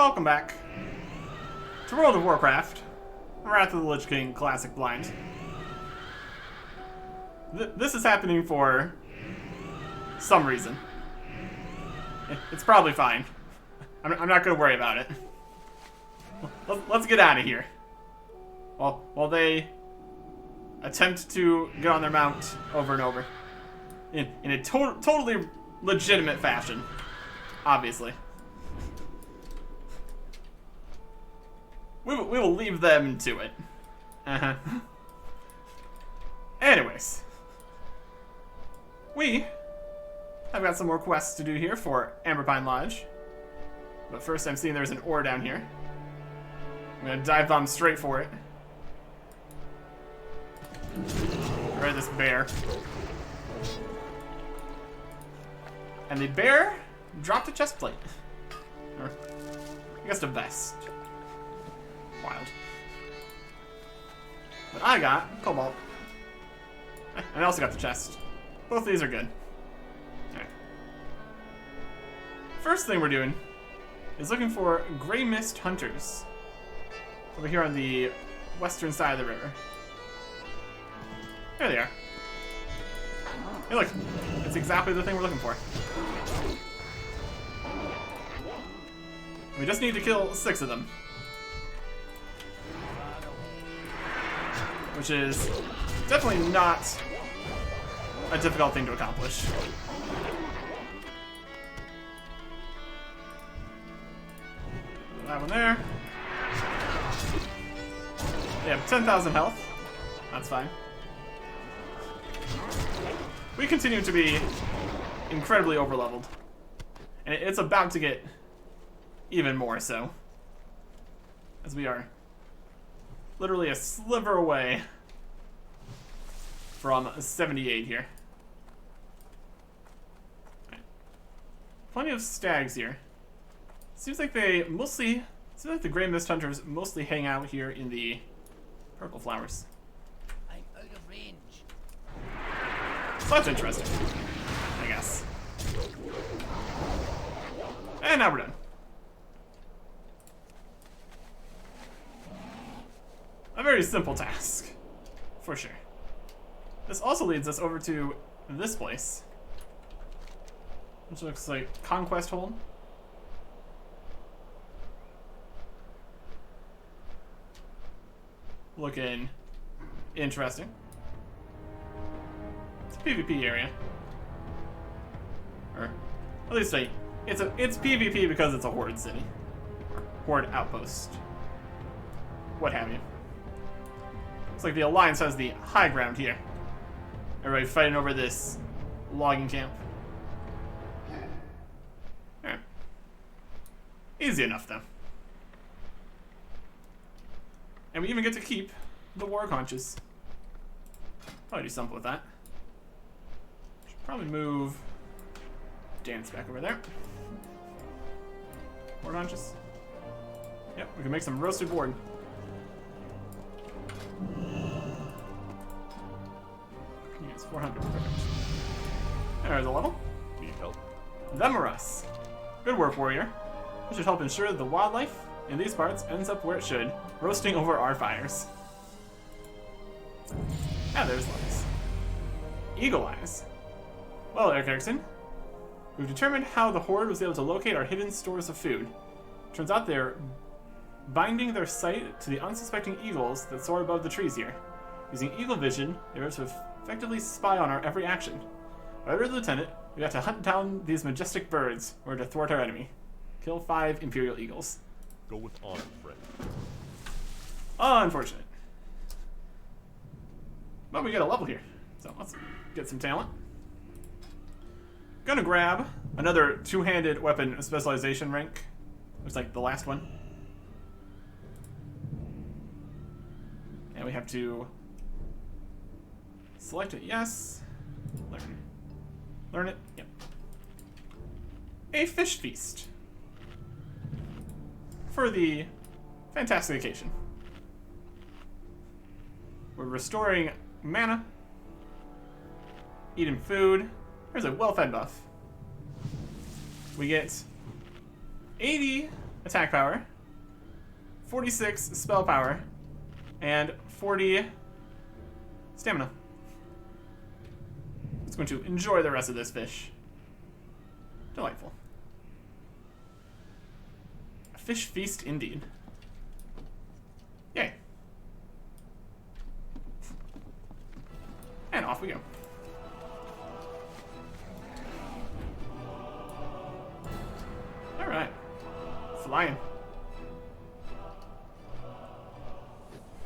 welcome back to World of Warcraft, Wrath of the Lich King Classic Blind. This is happening for some reason. It's probably fine. I'm not going to worry about it. Let's get out of here. While they attempt to get on their mount over and over. In a totally legitimate fashion. Obviously. We will leave them to it. Uh-huh. Anyways. I've got some more quests to do here for Amberpine Lodge. But first I'm seeing there's an ore down here. I'm gonna dive bomb straight for it. Right, this bear. And the bear dropped a chest plate. Or, I guess a vest. Wild. But I got cobalt. And I also got the chest. Both of these are good. Alright. First thing we're doing is looking for gray mist hunters. Over here on the western side of the river. There they are. Hey look, it's exactly the thing we're looking for. We just need to kill 6 of them. Which is definitely not a difficult thing to accomplish. That one there. They have 10,000 health. That's fine. We continue to be incredibly overleveled. And it's about to get even more so. As we are literally a sliver away from 78 here. Right. Plenty of stags here. Seems like the Grey Mist Hunters mostly hang out here in the purple flowers. I'm out of range. So that's interesting, I guess. And now we're done. A very simple task, for sure. This also leads us over to this place, which looks like Conquest Hold. Looking interesting. It's a PvP area, or at least it's PvP because it's a horde city, horde outpost, what have you. Looks like the Alliance has the high ground here. Everybody fighting over this logging camp. Yeah. Easy enough, though. And we even get to keep the war conches. Probably do something with that. Should probably move Dance back over there. War conches. Yep, we can make some roasted board. It's 400. Perfect. There's a level. Need help? Them or us. Good work, warrior. We should help ensure that the wildlife in these parts ends up where it should, roasting over our fires. Ah, there's lights. Eagle eyes. Well, Eric Erickson, we've determined how the horde was able to locate our hidden stores of food. Turns out they're binding their sight to the unsuspecting eagles that soar above the trees here. Using eagle vision, they're able to effectively spy on our every action. However, Lieutenant, we have to hunt down these majestic birds in order to thwart our enemy. Kill 5 Imperial Eagles. Go with honor, friend. Unfortunate. But we get a level here, so let's get some talent. Gonna grab another two-handed weapon specialization rank. Looks like the last one. And we have to select it, yes. Learn. Learn it, yep. A fish feast. For the fantastic occasion. We're restoring mana. Eating food. There's a well-fed buff. We get 80 attack power, 46 spell power, and 40 stamina. It's going to enjoy the rest of this fish. Delightful. A fish feast indeed. Yay. And off we go. Alright. Flying.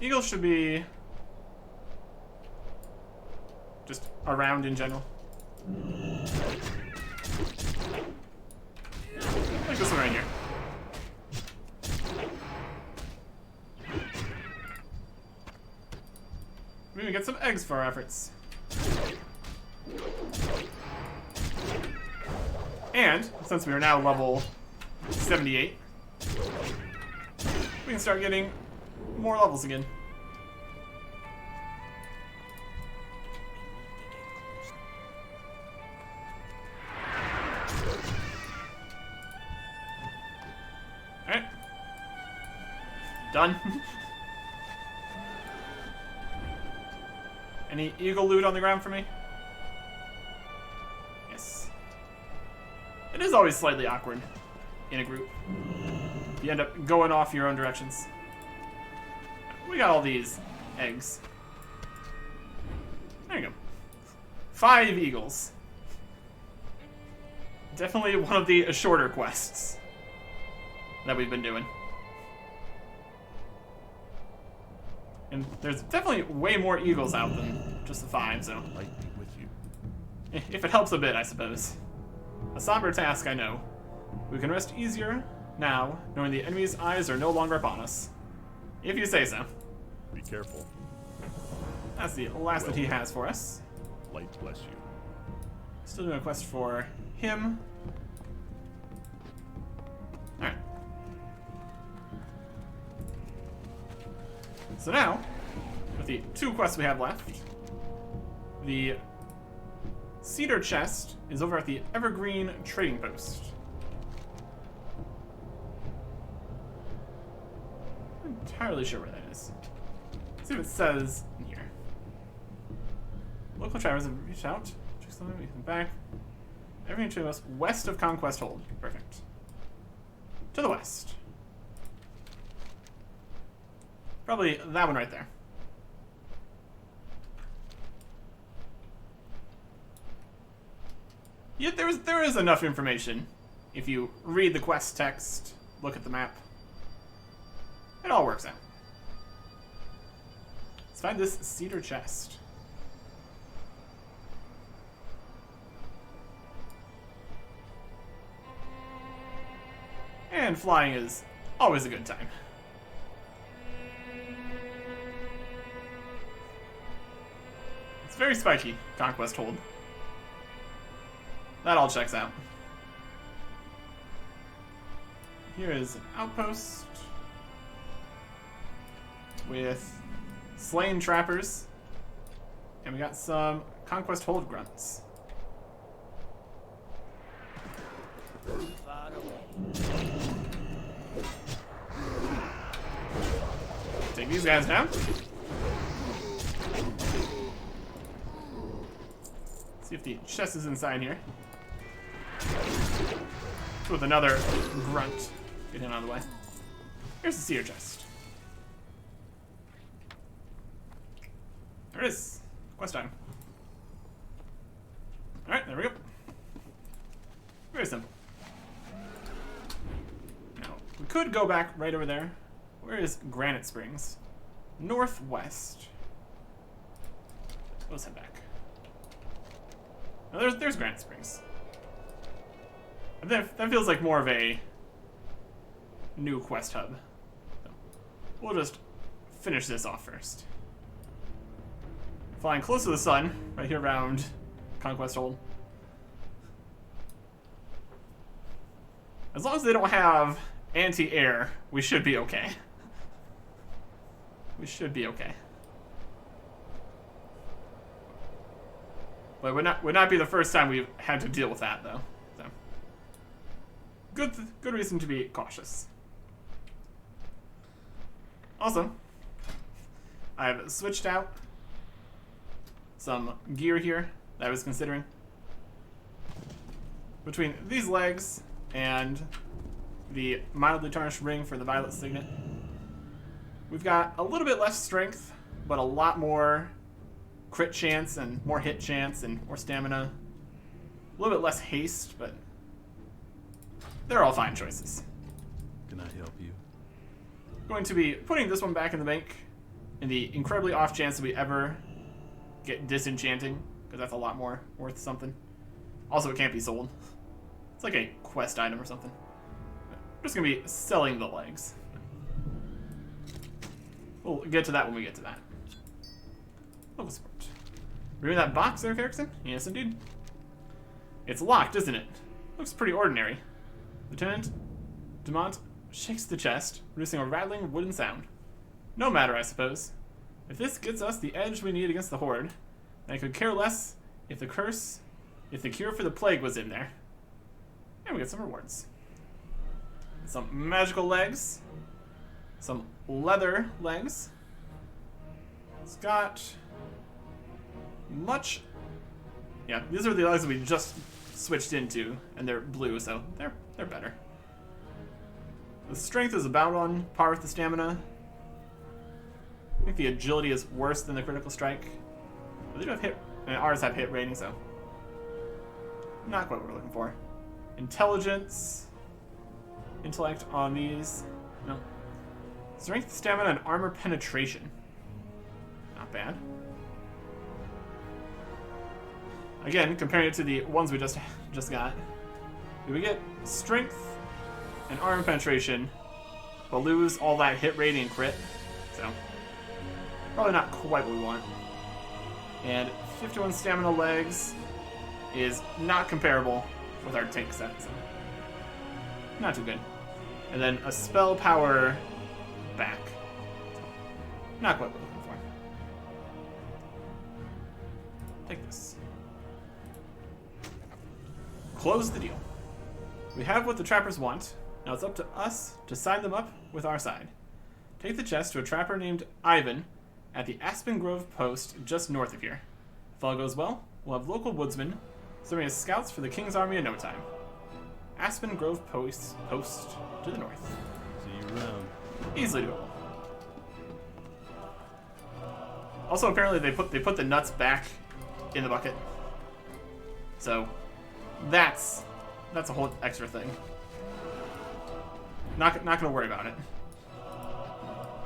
Eagles should be just around in general. Like this one right here. Maybe we get some eggs for our efforts. And, since we are now level 78, we can start getting more levels again. Alright. Done. Any eagle loot on the ground for me? Yes. It is always slightly awkward in a group. You end up going off your own directions. We got all these eggs. There you go. 5 eagles. Definitely one of the shorter quests that we've been doing. And there's definitely way more eagles out than just the 5, so... Might be with you. If it helps a bit, I suppose. A somber task, I know. We can rest easier now, knowing the enemy's eyes are no longer upon us. If you say so. Be careful. That's the last that he has for us. Light bless you. Still doing a quest for him. Alright. So now, with the 2 quests we have left, the cedar chest is over at the Evergreen Trading Post. I'm not entirely sure where that is. Let's see what it says in here. Local travelers have reached out. Check something, we come back. Evergreen Trading Post west of Conquest Hold. Perfect. To the west. Probably that one right there. Yet there is enough information. If you read the quest text, look at the map, it all works out. Let's find this cedar chest. And flying is always a good time. It's very spiky, Conquest Hold. That all checks out. Here is an outpost with slain trappers, and we got some Conquest Hold grunts. Far away. Take these guys down. See if the chest is inside here. With another grunt. Get him out of the way. Here's the cedar chest. There it is. Quest time. Alright, there we go. Very simple. Now, we could go back right over there. Where is Granite Springs? Northwest. Let's head back. Now there's Granite Springs. That feels like more of a new quest hub. So we'll just finish this off first. Flying close to the sun, right here around Conquest Hold. As long as they don't have anti-air, we should be okay. We should be okay. But it would not be the first time we've had to deal with that, though. So, good reason to be cautious. Also, I've switched out some gear here that I was considering. Between these legs and the mildly tarnished ring for the violet signet, we've got a little bit less strength, but a lot more crit chance and more hit chance and more stamina. A little bit less haste, but they're all fine choices. Can I help you? Going to be putting this one back in the bank in the incredibly off chance that we ever get disenchanting, because that's a lot more worth something. Also, it can't be sold. It's like a quest item or something. I'm just going to be selling the legs. We'll get to that when we get to that. Local support. Remember that box there, Erickson? Yes, indeed. It's locked, isn't it? Looks pretty ordinary. Lieutenant Dumont shakes the chest, producing a rattling wooden sound. No matter, I suppose. If this gets us the edge we need against the Horde, then I could care less if the cure for the plague was in there. And we get some rewards. Some magical legs. Some leather legs. It's got much... Yeah, these are the legs that we just switched into, and they're blue, so they're better. The strength is about on par with the stamina. I think the agility is worse than the critical strike. But they do have hit, and ours have hit rating, so not quite what we're looking for. Intelligence, intellect on these, no. Strength, stamina, and armor penetration. Not bad. Again, comparing it to the ones we just got, do we get strength and armor penetration, but lose all that hit rating and crit? So probably not quite what we want. And 51 stamina legs is not comparable with our tank set, so not too good. And then a spell power back. So not quite what we're looking for. Take this. Close the deal. We have what the trappers want. Now it's up to us to sign them up with our side. Take the chest to a trapper named Ivan at the Aspen Grove post just north of here. If all goes well, we'll have local woodsmen serving as scouts for the King's Army in no time. Aspen Grove post to the north. See you around. Easily doable. Also, apparently they put the nuts back in the bucket. So that's a whole extra thing. Not gonna worry about it.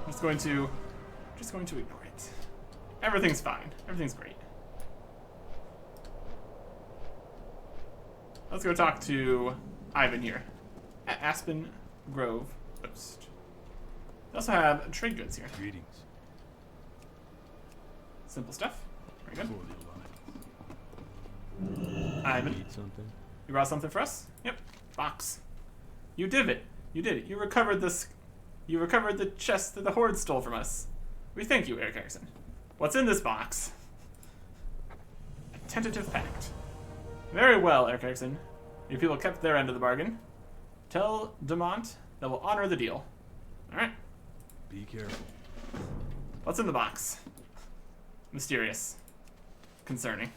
Just going to ignore it. Everything's fine. Everything's great. Let's go talk to Ivan here at Aspen Grove Post. They also have trade goods here. Greetings. Simple stuff. Very good. Cordial. Ivan, Need something? you brought something for us? Yep. Box. You did it. You did it. You recovered this. You recovered the chest that the Horde stole from us. We thank you, Eric Erickson. What's in this box? A tentative pact. Very well, Eric Erickson. Your people kept their end of the bargain. Tell Dumont that we'll honor the deal. Alright. Be careful. What's in the box? Mysterious. Concerning.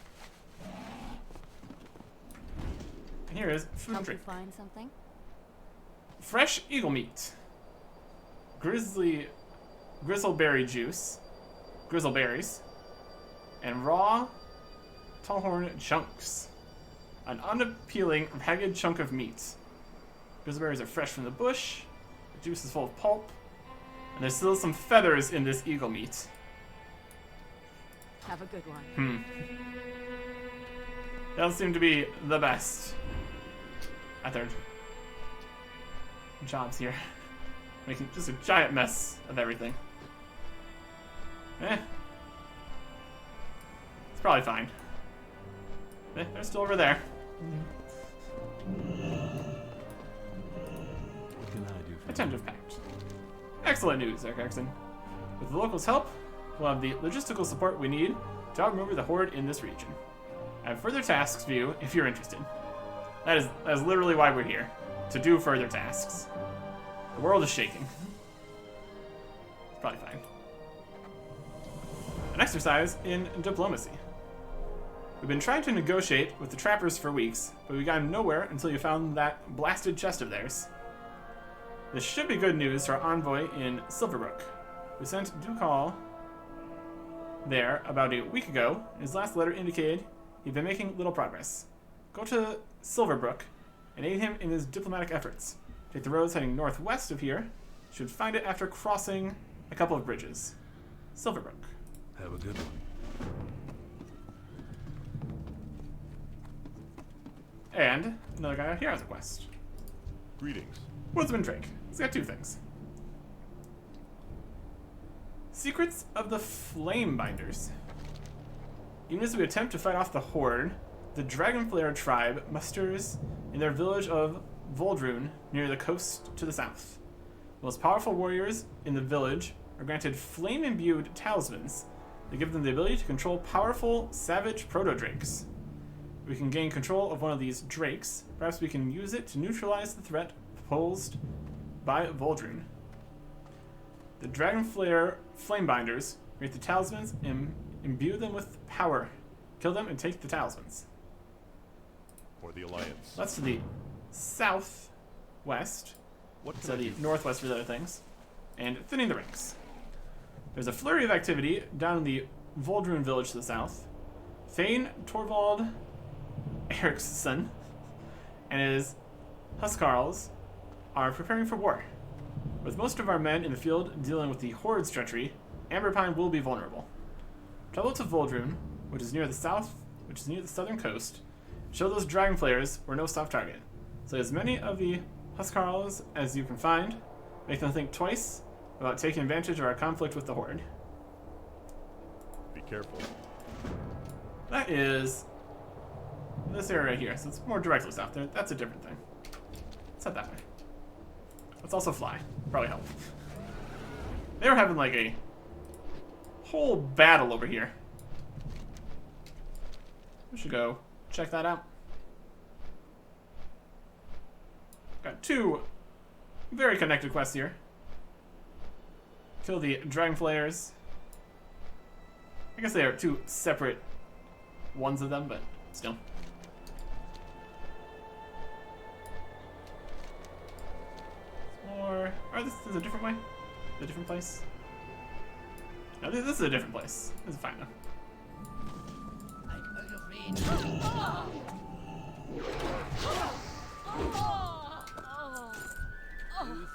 And here is food and Help you drink. find something? Fresh eagle meat. Grizzleberry juice. Grizzleberries. And raw tallhorn chunks. An unappealing, ragged chunk of meat. Grizzleberries are fresh from the bush. The juice is full of pulp. And there's still some feathers in this eagle meat. Have a good one. They don't seem to be the best at their jobs here. Making just a giant mess of everything. It's probably fine. They're still over there. What can I do for you? Attentive pact. Excellent news, Eric Erickson. With the locals' help, we'll have the logistical support we need to outmaneuver the Horde in this region. I have further tasks for you if you're interested. That is literally why we're here. To do further tasks. The world is shaking. Probably fine. An exercise in diplomacy. We've been trying to negotiate with the trappers for weeks, but we got nowhere until you found that blasted chest of theirs. This should be good news to our envoy in Silverbrook. We sent Ducal there about a week ago. His last letter indicated he'd been making little progress. Go to Silverbrook and aid him in his diplomatic efforts. Take the roads heading northwest of here. You should find it after crossing a couple of bridges. Silverbrook. Have a good one. And another guy out here has a quest. Greetings. Woodsman Drake. He's got 2 things. Secrets of the Flamebinders. Even as we attempt to fight off the Horde, the Dragonflayer tribe musters in their village of Voldrun near the coast to the south. The most powerful warriors in the village are granted flame-imbued talismans that give them the ability to control powerful, savage proto-drakes. We can gain control of one of these drakes. Perhaps we can use it to neutralize the threat posed by Voldrun. The Dragonflayer Flamebinders create the talismans and imbue them with power. Kill them and take the talismans. For the Alliance. That's to the southwest. What can So I the do? northwest for the other things. And thinning the ranks. There's a flurry of activity down in the Voldrun village to the south. Thane Torvald Eriksson and his Huskarls are preparing for war. With most of our men in the field dealing with the Horde's treachery, Amberpine will be vulnerable. Travel to Voldrun, which is near the southern coast. Show those Dragonflayers we're no soft target. Slay as many of the Huskarls as you can find. Make them think twice about taking advantage of our conflict with the Horde. Be careful. That is this area right here, so it's more directly south. There, that's a different thing. Let's head that way. Let's also fly. Probably help. They were having like a whole battle over here. We should go check that out. Got 2 very connected quests here. Kill the Dragonflayers. I guess they are 2 separate ones of them, but still. Or this is a different way? A different place? No, this is a different place. This is fine though. I'm out of range. Too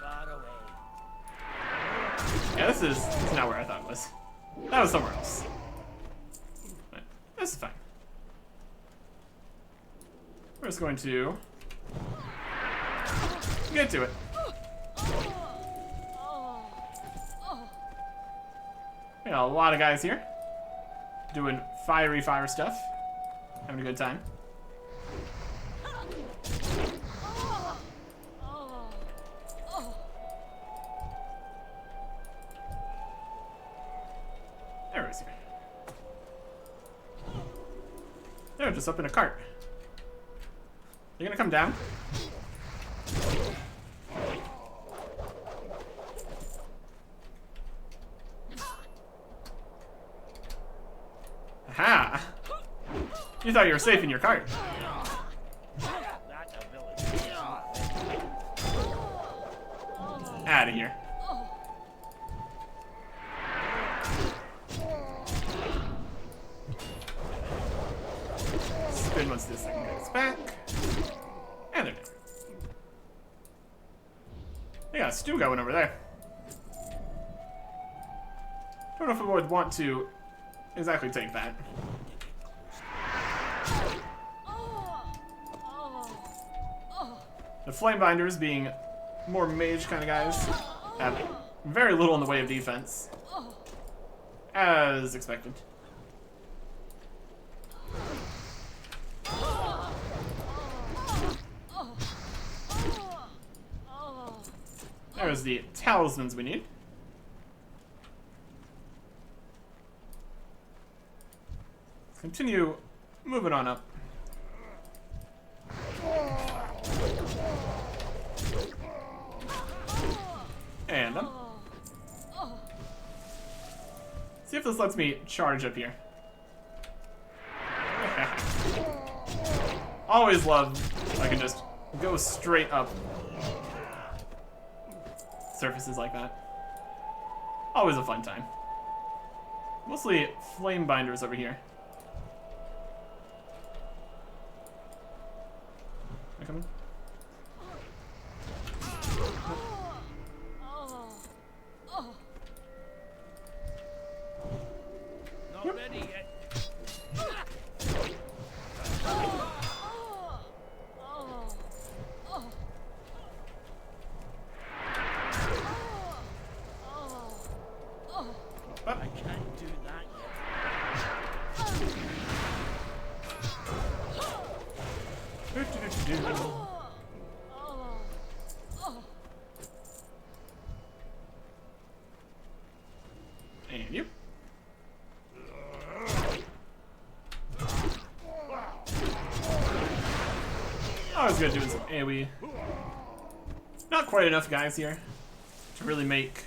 far away. Yeah, this is not where I thought it was. That was somewhere else. But this is fine. We're just going to get to it. We got a lot of guys here doing fiery fire stuff, having a good time. There it is here. They're just up in a cart. You're gonna come down? Aha! You thought you were safe in your cart. That's a village. Out of here. Spin once this thing gets back. And they're down. They got a stew going over there. Don't know if we would want to exactly take that. The Flamebinders, being more mage kind of guys, have very little in the way of defense. As expected. There's the talismans we need. Let's continue moving on up. And this lets me charge up here. Always love I can just go straight up surfaces like that. Always a fun time. Mostly flame binders over here. Am I coming? Not ready yet. I can't do that yet. And you. Always good doing some AoE. Not quite enough guys here to really make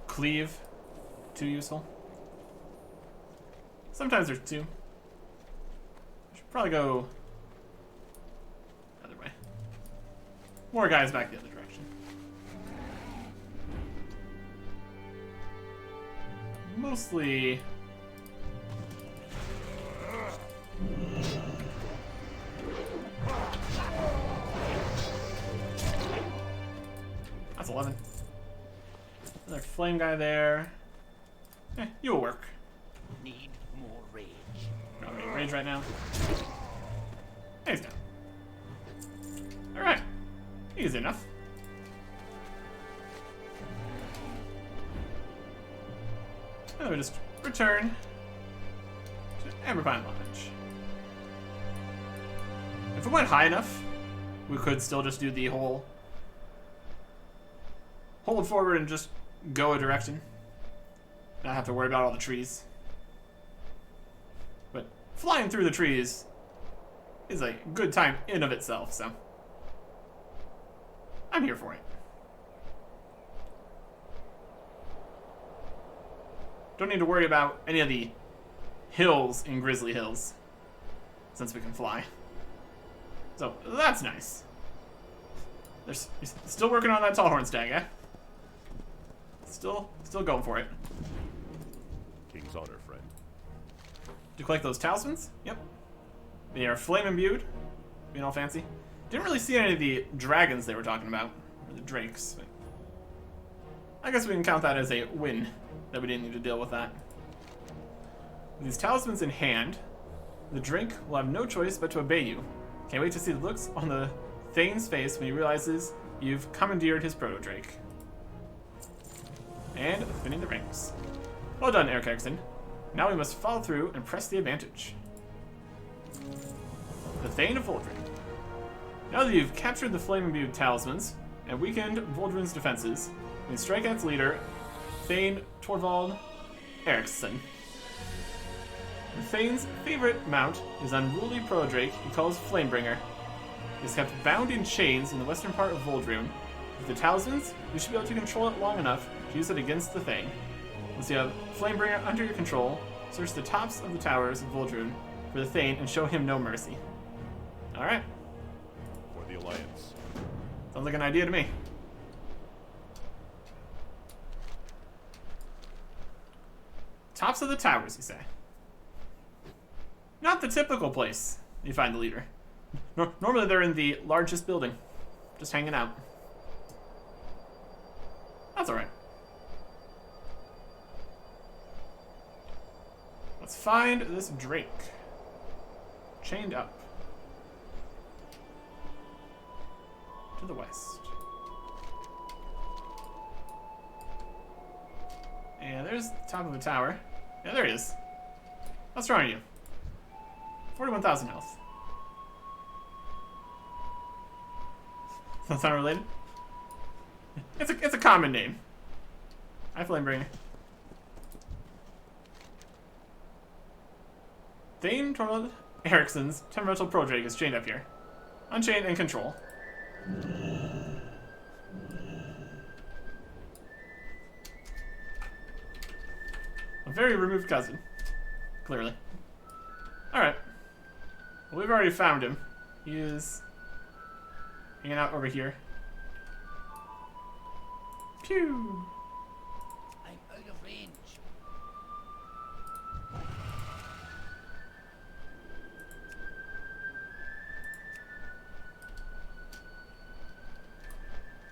cleave too useful. Sometimes there's two. Should probably go the other way. More guys back the other direction. Mostly that's 11. Another flame guy there. You'll work. Need more rage. Not really rage right now. He's down. Alright. Easy enough. And we just return to Amberpine Lodge. If we went high enough, we could still just do the whole hold forward and just go a direction. Not have to worry about all the trees. But flying through the trees is a good time in of itself, so I'm here for it. Don't need to worry about any of the hills in Grizzly Hills, since we can fly. So that's nice. You're still working on that Tallhorn stag, eh? Still going for it. King's honor, friend. Did you collect those talismans? Yep. They are flame imbued, being all fancy. Didn't really see any of the dragons they were talking about, or the drakes. But I guess we can count that as a win, that we didn't need to deal with that. With these talismans in hand, the drink will have no choice but to obey you. Can't wait to see the looks on the Thane's face when he realizes you've commandeered his proto-drake. And thinning the ranks. Well done, Eric Erickson. Now we must follow through and press the advantage. The Thane of Voldrin. Now that you've captured the flame-imbued talismans and weakened Voldrin's defenses, you can strike at its leader, Thane Torvald Eriksson. The Thane's favorite mount is unruly proto-drake he calls Flamebringer. He is kept bound in chains in the western part of Voldrune. With the talismans, you should be able to control it long enough to use it against the Thane. Once you have Flamebringer under your control, search the tops of the towers of Voldrune for the Thane and show him no mercy. Alright. For the Alliance. Sounds like an idea to me. Tops of the towers, you say? Not the typical place you find the leader. Normally they're in the largest building, just hanging out. That's alright. Let's find this Drake. Chained up. To the west. And there's the top of the tower. Yeah, there he is. How strong are you? 41,000 health. That's not related? It's a common name. Hi, Flamebringer. Thane Torvald Eriksson's temperamental prodrake is chained up here. Unchained and control. very removed cousin. Clearly. Alright. Well, we've already found him. He is hanging out over here. Pew! I'm out of range.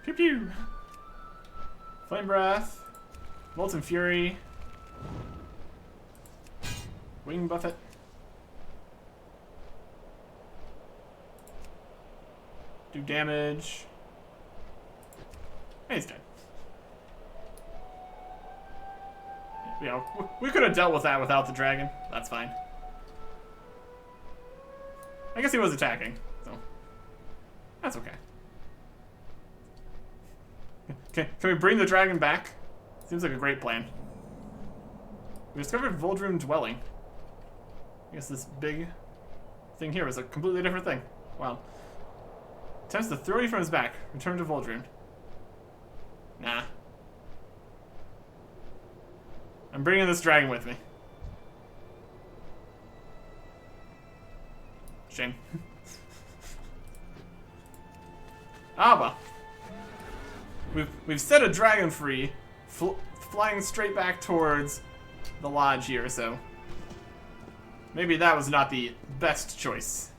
Pew pew! Flame Breath. Molten Fury. Wing Buffet. Do damage. Hey, he's dead. You know, we could have dealt with that without the dragon. That's fine. I guess he was attacking, so that's okay. Okay, can we bring the dragon back? Seems like a great plan. We discovered Voldrune Dwelling. I guess this big thing here was a completely different thing. Wow. Attempts to throw you from his back. Return to Voldrune. Nah. I'm bringing this dragon with me. Shame. Ah, well. We've set a dragon free, flying straight back towards the lodge here, so maybe that was not the best choice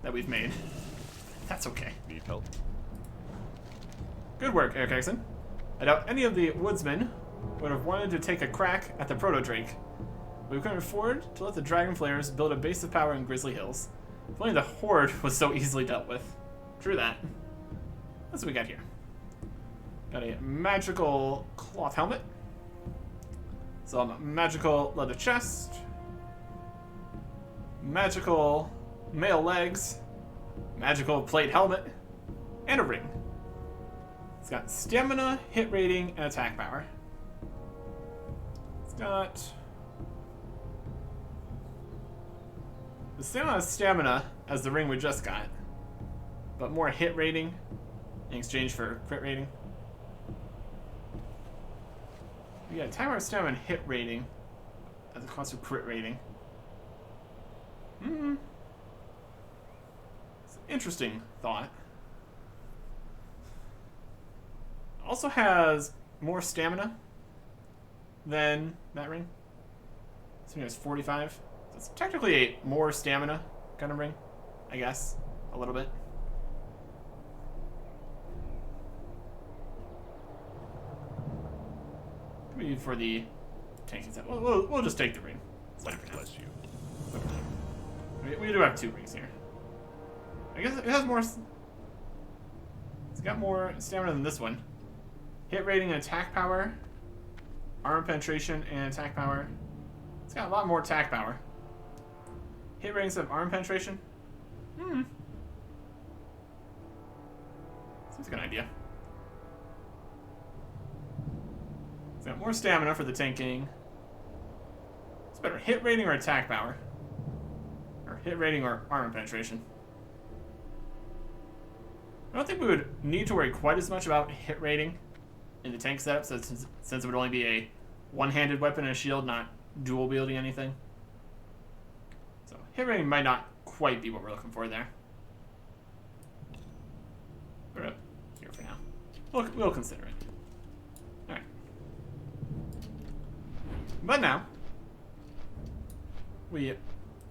that we've made. That's okay. Need help? Good work, Eric Erickson. I doubt any of the woodsmen would have wanted to take a crack at the proto-drake. We couldn't afford to let the dragon flayers build a base of power in Grizzly Hills. If only the horde was so easily dealt with. True that. That's what we got here. Got a magical cloth helmet. Some magical leather chest. Magical mail legs. Magical plate helmet. And a ring. It's got stamina, hit rating, and attack power. It's got the same amount of stamina as the ring we just got, but more hit rating in exchange for crit rating. We got attack power, stamina, and hit rating as a cost of crit rating. It's an interesting thought. Also has more stamina than that ring. So it has 45. So it's technically a more stamina kind of ring, I guess. A little bit. Maybe for the tanking set. We'll just take the ring. It's fine for now. Bless you. We do have 2 rings here. I guess it has more. It's got more stamina than this one. Hit rating and attack power. Armor penetration and attack power. It's got a lot more attack power. Hit ratings of armor penetration. Seems like a good idea. It's got more stamina for the tanking. It's better hit rating or attack power. Or hit rating or armor penetration. I don't think we would need to worry quite as much about hit rating in the tank setup, since it would only be a one-handed weapon and a shield, not dual wielding anything. So hit rating might not quite be what we're looking for there. We're up here for now. We'll consider it. Alright. But now, we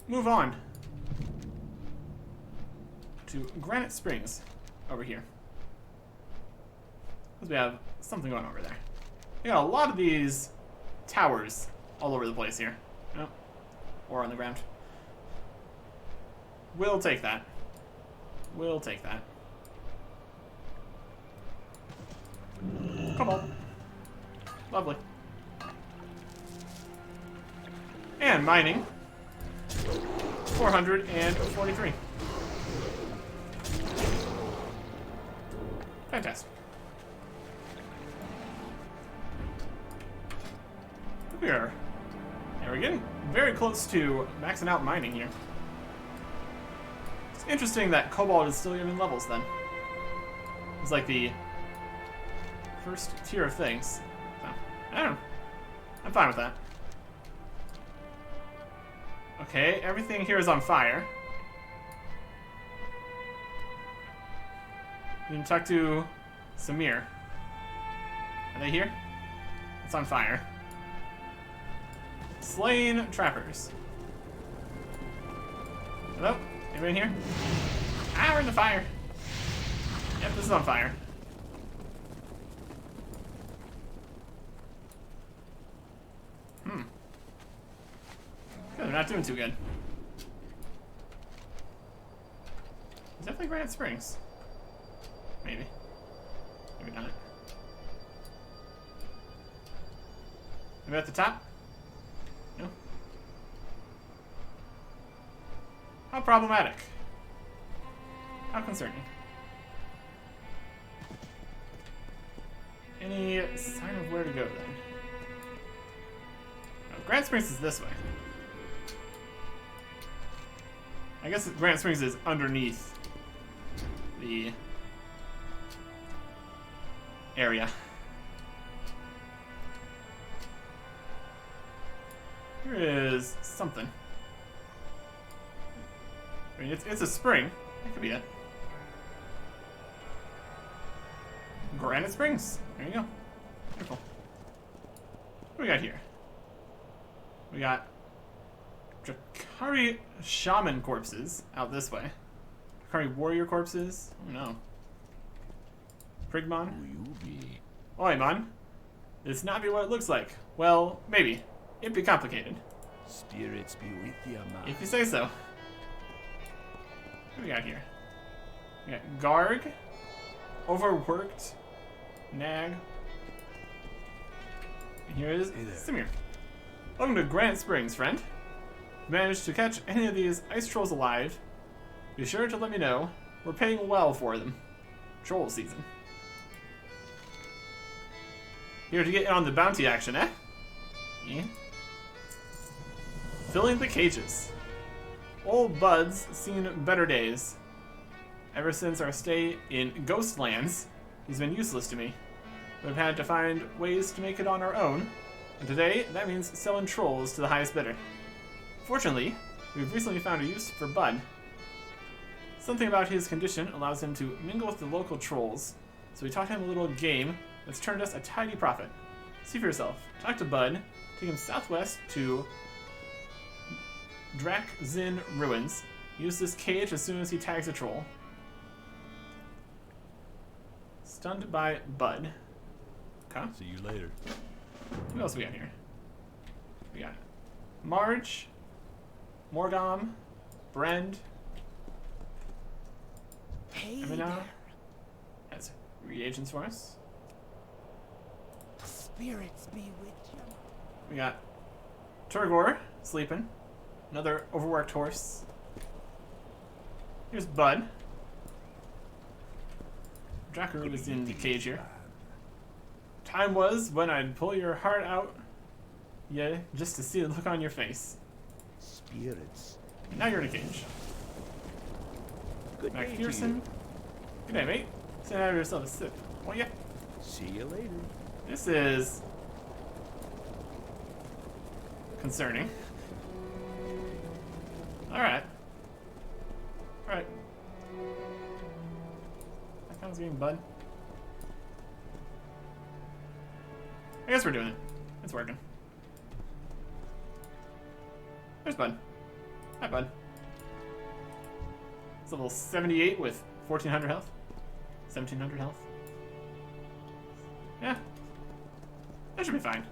move on to Granite Springs over here. Because we have something going over there. We got a lot of these towers all over the place here. Oh. Or on the ground. We'll take that. We'll take that. Come on. Lovely. And mining. 443. Fantastic. We're getting very close to maxing out mining here. It's interesting that Cobalt is still giving levels then. It's like the first tier of things. So, I don't know. I'm fine with that. Okay, everything here is on fire. You can talk to Samir. Are they here? It's on fire. Slain trappers. Hello? Anybody in here? Ah, we're in the fire. Yep, this is on fire. Good, they're not doing too good. It's definitely Granite Springs. Maybe. Maybe not. Maybe at the top? No? How problematic. How concerning. Any sign of where to go then? No, Granite Springs is this way. I guess Granite Springs is underneath the area. Here is something. I mean, it's a spring. That could be it. Granite Springs. There you go. Beautiful. What do we got here? We got Drakari shaman corpses out this way. Drakari warrior corpses. Oh no. Prigmon. Who you be? Oi, man. This not be what it looks like. Well, maybe. It'd be complicated. Spirits be with you, man. If you say so. What do we got here? We got Garg. Overworked. Nag. And here is Samir. Welcome to Granite Springs, friend. If you managed to catch any of these ice trolls alive, be sure to let me know. We're paying well for them. Troll season. Here to get in on the bounty action, eh? Yeah. Filling the cages. Old Bud's seen better days. Ever since our stay in Ghostlands, he's been useless to me. We've had to find ways to make it on our own, and today that means selling trolls to the highest bidder. Fortunately, we've recently found a use for Bud. Something about his condition allows him to mingle with the local trolls, so we taught him a little game that's turned us a tidy profit. See for yourself. Talk to Bud, take him southwest to Drakzin Ruins. Use this cage as soon as he tags a troll. Stunned by Bud. Okay. See you later. What else we got here? We got Marge, Morgom, Brend. Hey Emina there. has reagents for us. Spirits be with you. We got Turgor sleeping. Another overworked horse. Here's Bud. Dracaru is in the cage here. Time was when I'd pull your heart out, yeah, just to see the look on your face. Spirits. Now you're in a cage. Good day to MacPherson. you. Good day, mate. Sit down, have yourself a sip. Oh yeah. See you later. This is concerning. Alright. Alright. That counts getting Bud. I guess we're doing it. It's working. There's Bud. Hi, Bud. It's level 78 with 1400 health. 1700 health. Yeah. That should be fine.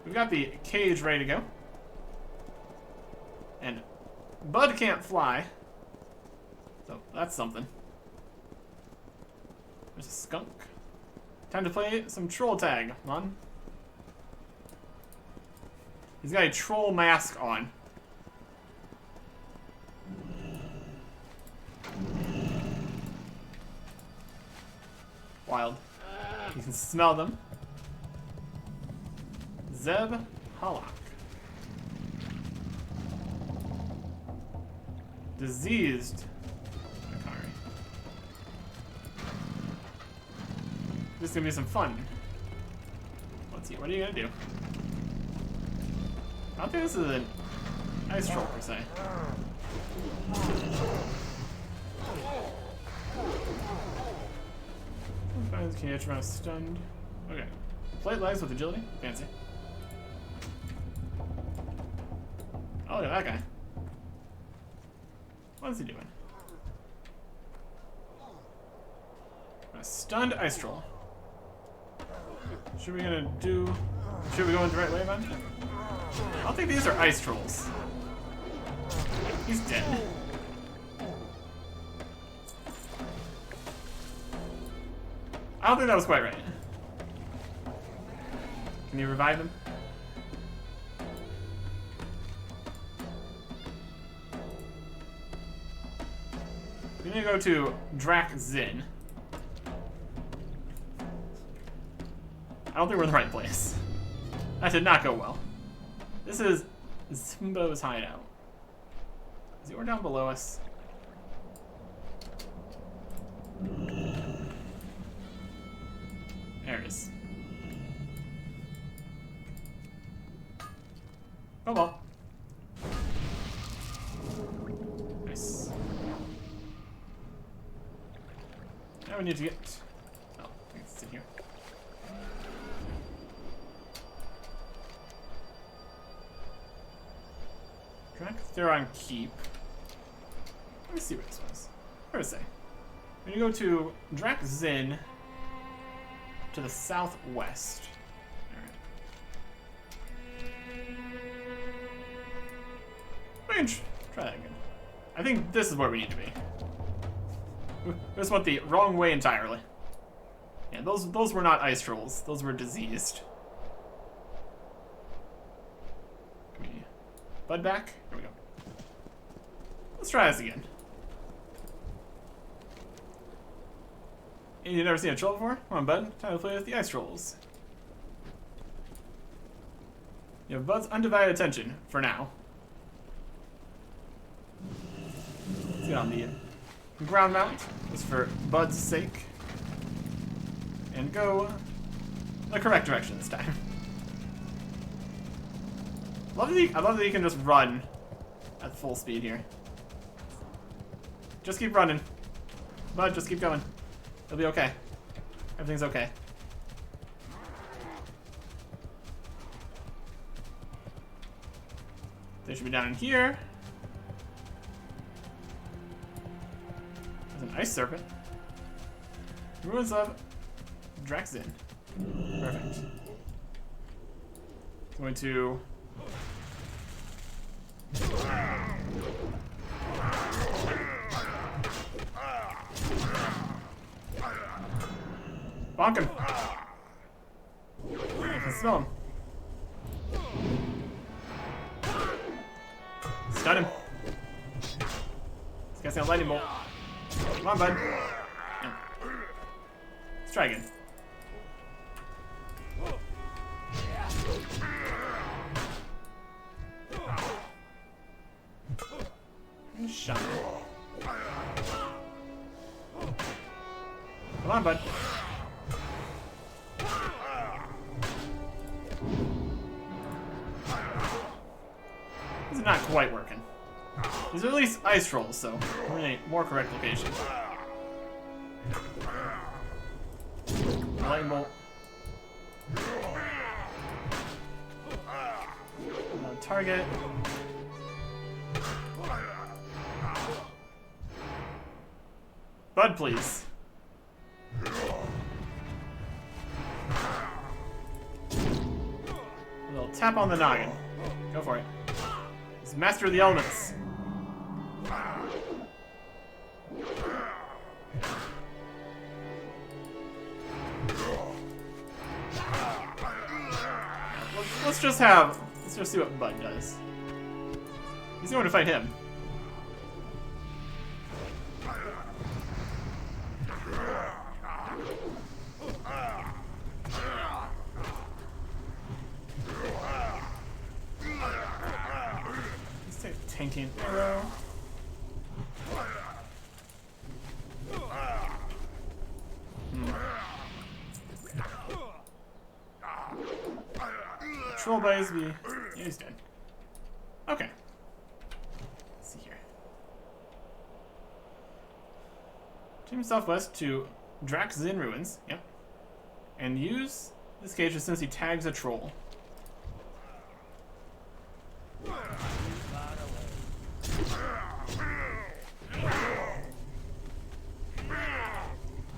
We've got the cage ready to go. And Bud can't fly. So that's something. There's a skunk. Time to play some troll tag, man. He's got a troll mask on. Wild. You can smell them. Zeb Halak. Diseased. Akari. This is gonna be some fun. Let's see, what are you gonna do? I don't think this is an ice troll per se. Finds KH around stunned. Okay. Plate legs with agility. Fancy. Oh, look at that guy. What is he doing? A stunned ice troll. Should we go in the right way, man? I don't think these are ice trolls. He's dead. I don't think that was quite right. Can you revive him? We need to go to Drac Zin. I don't think we're in the right place. That did not go well. This is Zimbo's hideout. Is he down below us? There it is. Oh well. Nice. Now we need to get... Oh, I can sit here. Theron Keep. Let me see what this was. What does it say? When you go to Drac Zin to the southwest. Alright. We can try that again. I think this is where we need to be. We just went the wrong way entirely. Yeah, those were not ice trolls. Those were diseased. Bud back? Here we go. Let's try this again. You've never seen a troll before? Come on, Bud. Time to play with the ice trolls. You have Bud's undivided attention for now. Let's get on the ground mount, just for Bud's sake. And go the correct direction this time. I love that you can just run at full speed here. Just keep running. Bud, just keep going. It'll be okay. Everything's okay. They should be down in here. There's an ice serpent. Ruins of Draxin. Perfect. Going to... bonk him. I can smell him. Stun him. This guy's got a lightning bolt. Come on, bud. Yeah. Let's try again. Shot him. Come on, bud. This is not quite working. These are at least ice trolls, so we're in a more correct location. Lightning bolt. Target. Bud, please. A little tap on the noggin. Go for it. He's master of the elements. Let's just see what Bud does. He's going to fight him. Let's take tanking arrow. Troll bite be... yeah, he's dead. Okay. Team southwest to Draxzin Ruins. Yep. And use this cage as soon as he tags a troll.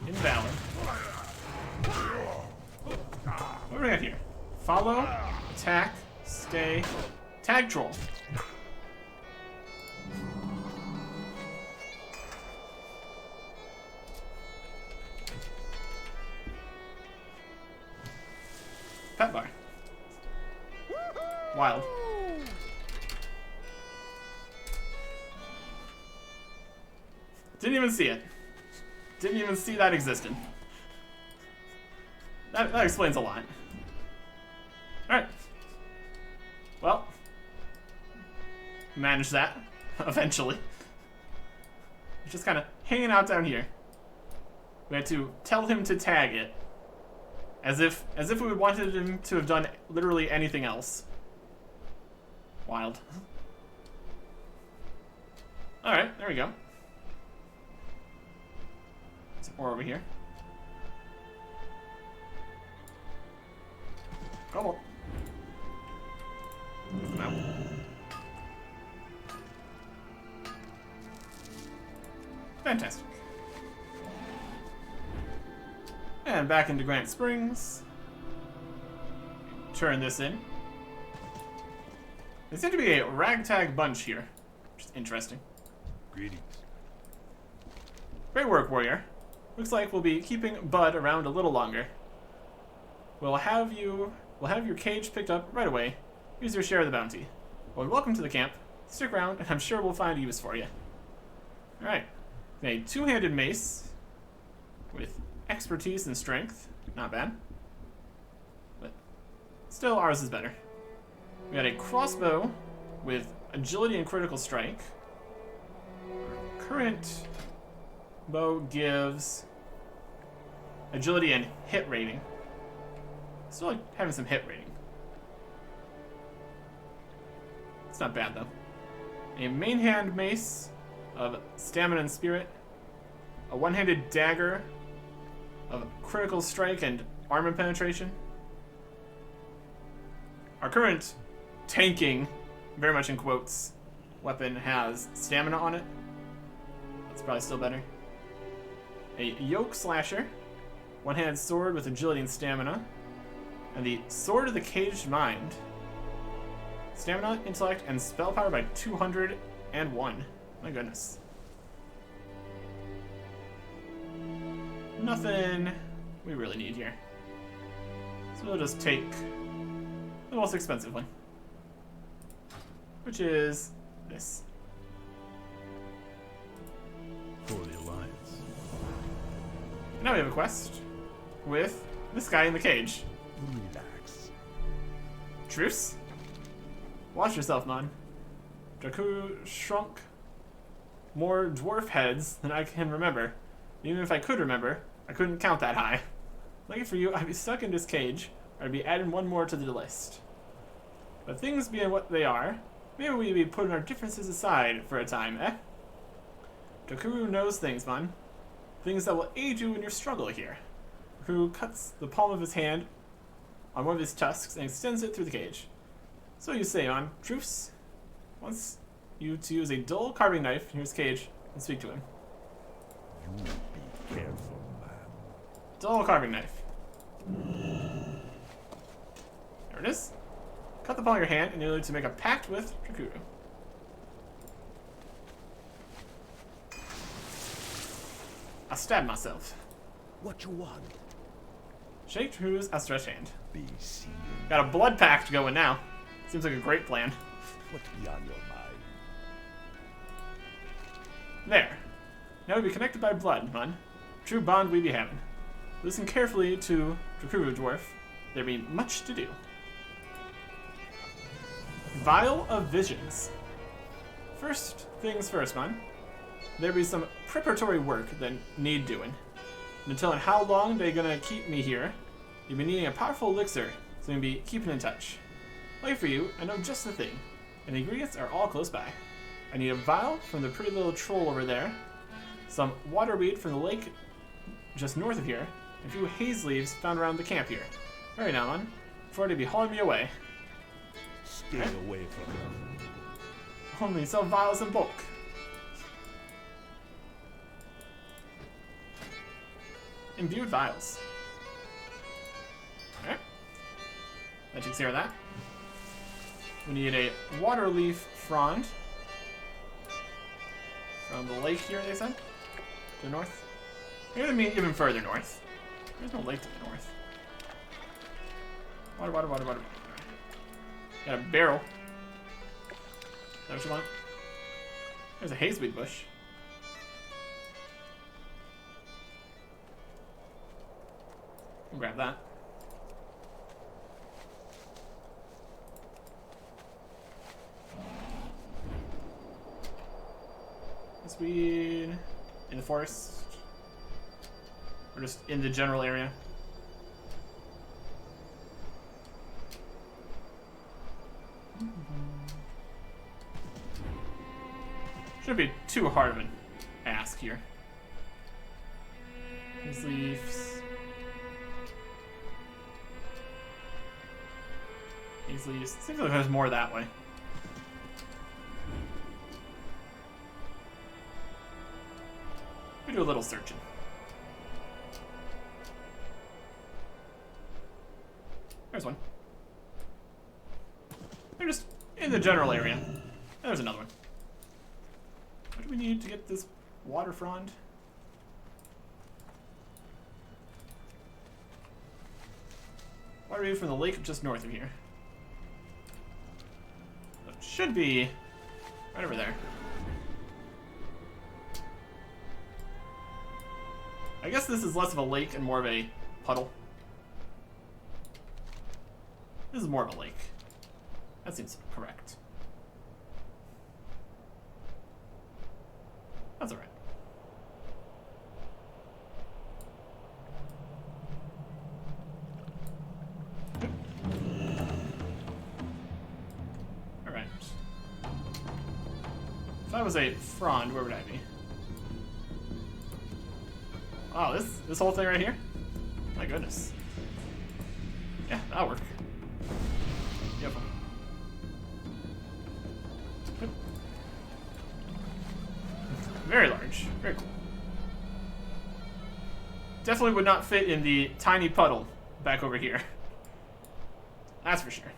Invalid. What do we got here? Follow, attack, stay, tag troll. Pet bar. Wild. Didn't even see it. Didn't even see that existed. That explains a lot. Alright. Well. Managed that. Eventually. Just kind of hanging out down here. We had to tell him to tag it. As if we wanted him to have done literally anything else. Wild. Alright, there we go. Some ore over here. Come on. Come out. Fantastic. And back into Grant Springs. Turn this in. There seems to be a ragtag bunch here, which is interesting. Greetings. Great work, warrior. Looks like we'll be keeping Bud around a little longer. We'll have your cage picked up right away. Use your share of the bounty. Well, welcome to the camp. Stick around, and I'm sure we'll find a use for you. Alright. A two-handed mace with expertise and strength. Not bad. But still, ours is better. We got a crossbow with agility and critical strike. Our current bow gives agility and hit rating. Still like having some hit rating. It's not bad though. A main hand mace of stamina and spirit. A one-handed dagger of critical strike and armor penetration. Our current tanking, very much in quotes, weapon has stamina on it. That's probably still better. A yoke slasher, one-handed sword with agility and stamina, and the sword of the caged mind. Stamina, intellect, and spell power by 201. My goodness. Nothing we really need here. So we'll just take the most expensive one, which is this. For the Alliance. And now we have a quest with this guy in the cage. Relax. Truce? Watch yourself, man. Jakku shrunk more dwarf heads than I can remember. Even if I could remember, I couldn't count that high. Lucky for you, I'd be stuck in this cage, or I'd be adding one more to the list. But things being what they are, maybe we'd be putting our differences aside for a time, eh? Jakku knows things, man. Things that will aid you in your struggle here. Jakku cuts the palm of his hand on one of his tusks and extends it through the cage. So you say, man, truce? Wants you to use a dull carving knife in his cage and speak to him. You be careful, man. Dull carving knife. There it is. Cut the palm of your hand and you'll need to make a pact with Jakku. I stabbed myself. What you want? Shake Jakku's outstretched hand. Be seen. Got a blood pact going now. Seems like a great plan. What be on your mind? There. Now we be connected by blood, man. True bond we be having. Listen carefully to Jakku, dwarf. There be much to do. Vial of Visions. First things first, man. There be some preparatory work that need doing. Until and how long they gonna keep me here, you've been needing a powerful elixir, so you'll be keeping in touch. Lucky for you, I know just the thing, and the ingredients are all close by. I need a vial from the pretty little troll over there, some waterweed from the lake just north of here, and a few haze leaves found around the camp here. Hurry now, man, before they be hauling me away. Stay away from them. Only sell vials in bulk. Imbued vials. Alright. That takes care of that. We need a water leaf frond. From the lake here, they said? To the north? Maybe they mean even further north. There's no lake to the north. Water, water, water, water. Got a barrel. Is that what you want? There's a hazeweed bush. We'll grab that. This weed in the forest, or just in the general area. Shouldn't be too hard of an ask here. These leaves. These leaves. Seems like there's more that way. We do a little searching. There's one. They're just in the general area. There's another one. What do we need to get this water frond? Water view from the lake just north of here. It should be right over there. I guess this is less of a lake and more of a puddle. This is more of a lake. That seems correct. That's alright. Alright. If I was a frond, where would I be? Oh, this whole thing right here? My goodness. Yeah, that'll work. Beautiful. Very large. Very cool. Definitely would not fit in the tiny puddle back over here. That's for sure.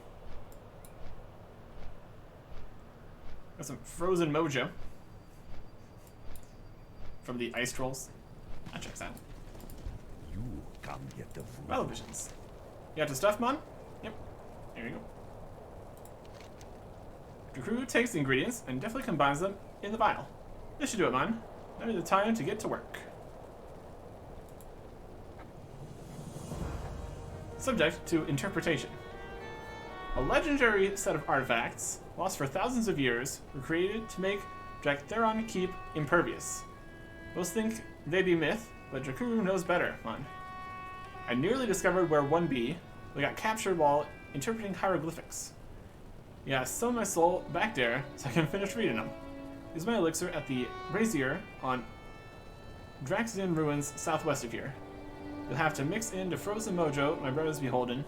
Got some frozen mojo from the ice trolls. That checks out. You come get the food. Televisions. You got the stuff, Mon? Yep. There you go. The crew takes the ingredients and definitely combines them in the vial. This should do it, Mon. Now the time to get to work. Subject to interpretation. A legendary set of artifacts, lost for thousands of years, were created to make Draktheron Keep impervious. Most think they be myth, but Jakuru knows better, Mon. I nearly discovered where one be, but got captured while interpreting hieroglyphics. Yeah, some of my soul back there so I can finish reading them. Use my elixir at the brazier on Draxian ruins southwest of here. You'll have to mix in the frozen mojo my brothers be holding.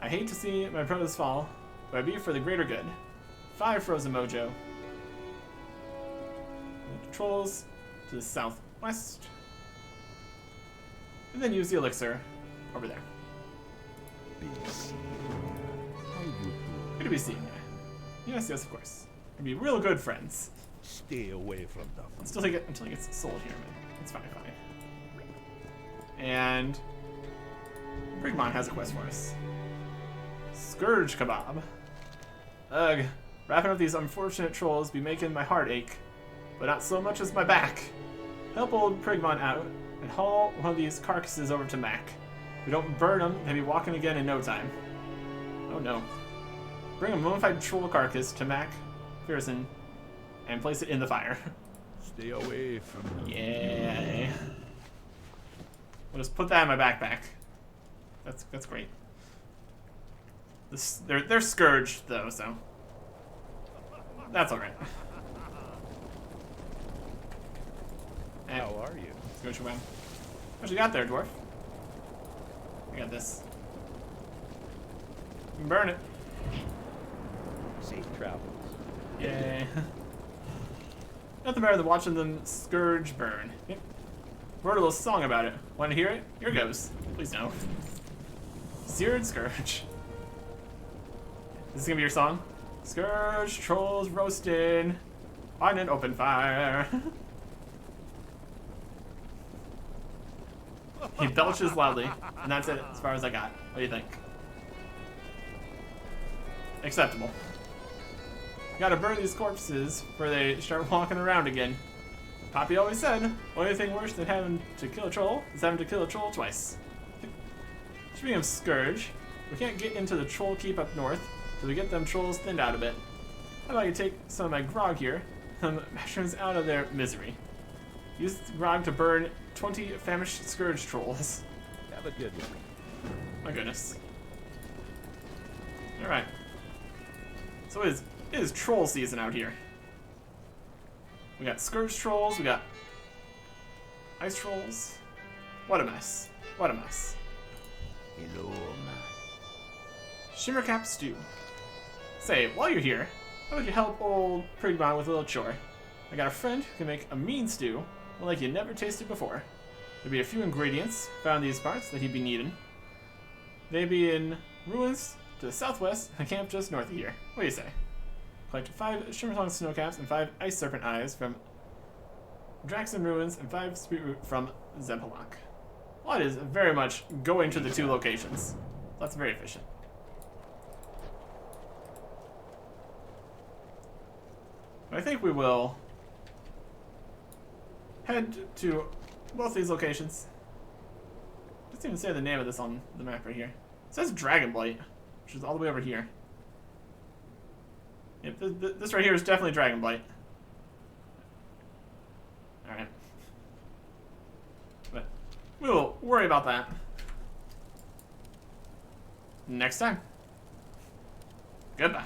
I hate to see my brothers fall, but I be for the greater good. 5 frozen mojo. The trolls to the southwest. And then use the elixir over there. Be seen. How you do? Good to be seen. Yes, yes, of course. We'll be real good friends. Stay away from them. Let's still take it until it gets sold here, man. It's fine, fine. And Brigmon has a quest for us. Scourge kebab. Ugh, wrapping up these unfortunate trolls be making my heart ache, but not so much as my back. Help old Prigmon out and haul one of these carcasses over to Mac. If we don't burn them, they'll be walking again in no time. Oh no. Bring a mummified troll carcass to Mac Pearson and place it in the fire. Stay away from them. Yay. We'll just put that in my backpack. That's great. They're scourged though, so that's alright. are you? Let's go what you win. What you got there, dwarf? I got this. You can burn it. Safe travels. Yay. Nothing better than watching them scourge burn. Yep. Wrote a little song about it. Want to hear it? Here it goes. Please no. Seared Scourge. This is gonna be your song? Scourge trolls roasted on an open fire. He belches loudly, and that's it as far as I got. What do you think? Acceptable. Gotta burn these corpses before they start walking around again. Poppy always said, only thing worse than having to kill a troll is having to kill a troll twice. Speaking of Scourge, we can't get into the troll keep up north till we get them trolls thinned out a bit. How about you take some of my grog here, and mushrooms out of their misery. Use the grog to burn 20 famished Scourge trolls. Have a good one. My goodness. Alright. So it is troll season out here. We got Scourge trolls, we got ice trolls. What a mess. What a mess. Hello, man. Shimmercap stew. Say, while you're here, how about you help old Prigmon with a little chore? I got a friend who can make a mean stew, one like you never tasted before. There'll be a few ingredients found in these parts that he'd be needing. They'd be in ruins to the southwest and a camp just north of here. What do you say? Collect 5 Shimmertongue snowcaps and 5 ice serpent eyes from Draxon ruins and 5 sweet root from Zempalak. Well, it is very much going to the 2 locations. That's very efficient. I think we will head to both these locations. It doesn't even say the name of this on the map right here. It says Dragonblight, which is all the way over here. Yep, this right here is definitely Dragonblight. Alright. But we will worry about that next time. Goodbye.